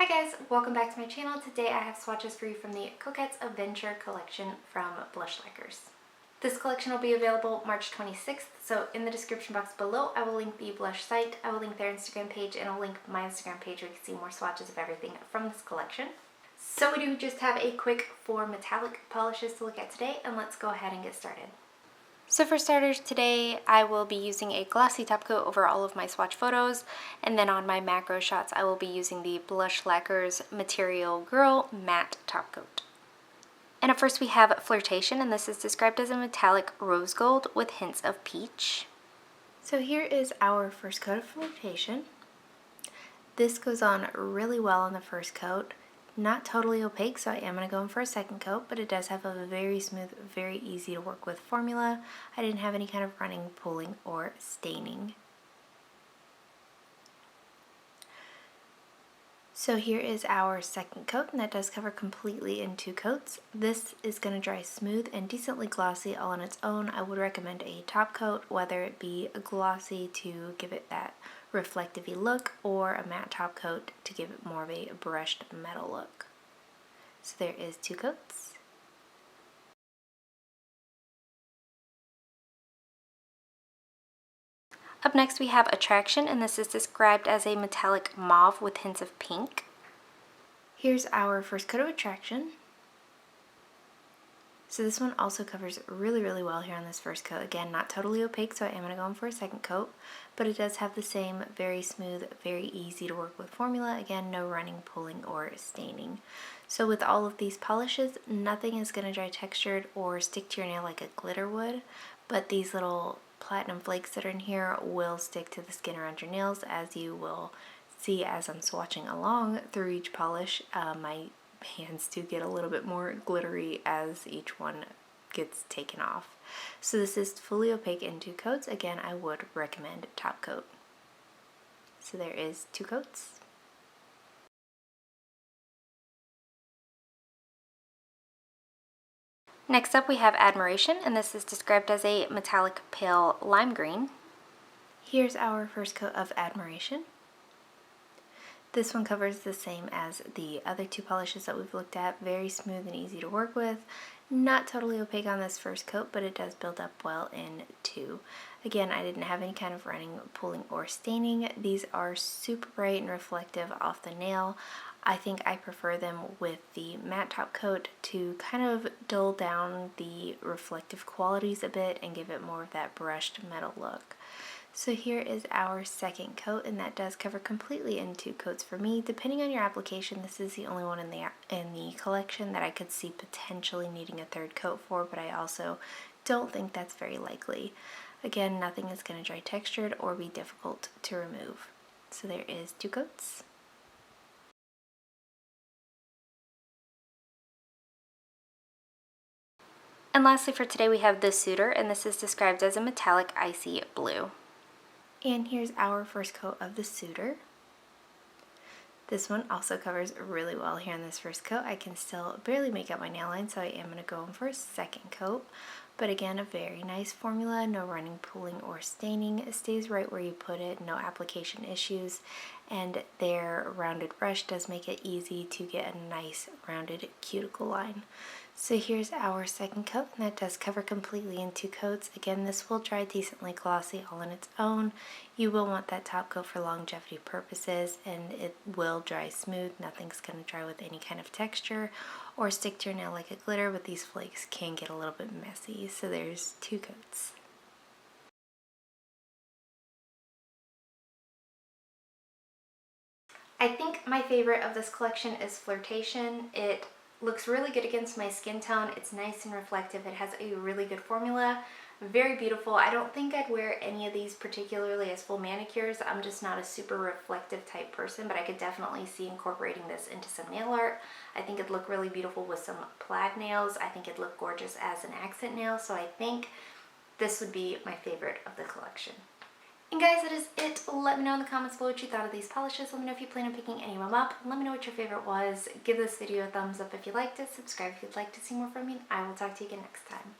Hi guys, welcome back to my channel. Today I have swatches for you from the Coquette's Adventure collection from Blush Lacquers. This collection will be available March 26th, so in the description box below I will link the Blush site, I will link their Instagram page, and I'll link my Instagram page where you can see more swatches of everything from this collection. So we do just have a quick 4 metallic polishes to look at today, and let's go ahead and get started. So for starters, today I will be using a glossy top coat over all of my swatch photos, and then on my macro shots I will be using the Blush Lacquers Matterial Girl Matte Topcoat. And at first we have Flirtation, and this is described as a metallic rose gold with hints of peach. So here is our first coat of Flirtation. This goes on really well on the first coat. Not totally opaque, so I am going to go in for a second coat, but it does have a very smooth, very easy to work with formula. I didn't have any kind of running, pulling, or staining. So here is our second coat, and that does cover completely in 2 coats. This is going to dry smooth and decently glossy all on its own. I would recommend a top coat, whether it be a glossy to give it that reflective-y look or a matte top coat to give it more of a brushed metal look. So there is 2 coats. Up next we have Attraction, and this is described as a metallic mauve with hints of pink. Here's our first coat of Attraction. So this one also covers really well here on this first coat. Again, not totally opaque, so I am going to go in for a second coat, but it does have the same very smooth, very easy to work with formula. Again, no running, pulling, or staining. So with all of these polishes, nothing is going to dry textured or stick to your nail like a glitter would, but these little platinum flakes that are in here will stick to the skin around your nails, as you will see as I'm swatching along through each polish. My hands do get a little bit more glittery as each one gets taken off. So this is fully opaque in 2 coats. Again, I would recommend top coat. So there is 2 coats. Next up we have Admiration, and this is described as a metallic pale lime green. Here's our first coat of Admiration. This one covers the same as the other 2 polishes that we've looked at. Very smooth and easy to work with. Not totally opaque on this first coat, but it does build up well in 2. Again, I didn't have any kind of running, pulling, or staining. These are super bright and reflective off the nail. I think I prefer them with the matte top coat to kind of dull down the reflective qualities a bit and give it more of that brushed metal look. So here is our second coat, and that does cover completely in 2 coats for me. Depending on your application, this is the only one in the collection that I could see potentially needing a 3rd coat for, but I also don't think that's very likely. Again, nothing is going to dry textured or be difficult to remove. So there is 2 coats. And lastly for today we have the Suitor, and this is described as a metallic icy blue. And here's our first coat of the Suitor. This one also covers really well here in this first coat. I can still barely make out my nail line, so I am going to go in for a second coat. But again, a very nice formula, no running, pulling, or staining. It stays right where you put it, no application issues, and their rounded brush does make it easy to get a nice rounded cuticle line. So here's our second coat, and that does cover completely in 2 coats. Again, this will dry decently glossy all on its own. You will want that top coat for longevity purposes, and it will dry smooth. Nothing's going to dry with any kind of texture or stick to your nail like a glitter, but these flakes can get a little bit messy. So there's 2 coats. I think my favorite of this collection is Flirtation. It looks really good against my skin tone. It's nice and reflective. It has a really good formula. Very beautiful. I don't think I'd wear any of these particularly as full manicures. I'm just not a super reflective type person, but I could definitely see incorporating this into some nail art. I think it'd look really beautiful with some plaid nails. I think it'd look gorgeous as an accent nail, so I think this would be my favorite of the collection. And guys, that is it. Let me know in the comments below what you thought of these polishes. Let me know if you plan on picking any of them up. Let me know what your favorite was. Give this video a thumbs up if you liked it. Subscribe if you'd like to see more from me. And I will talk to you again next time.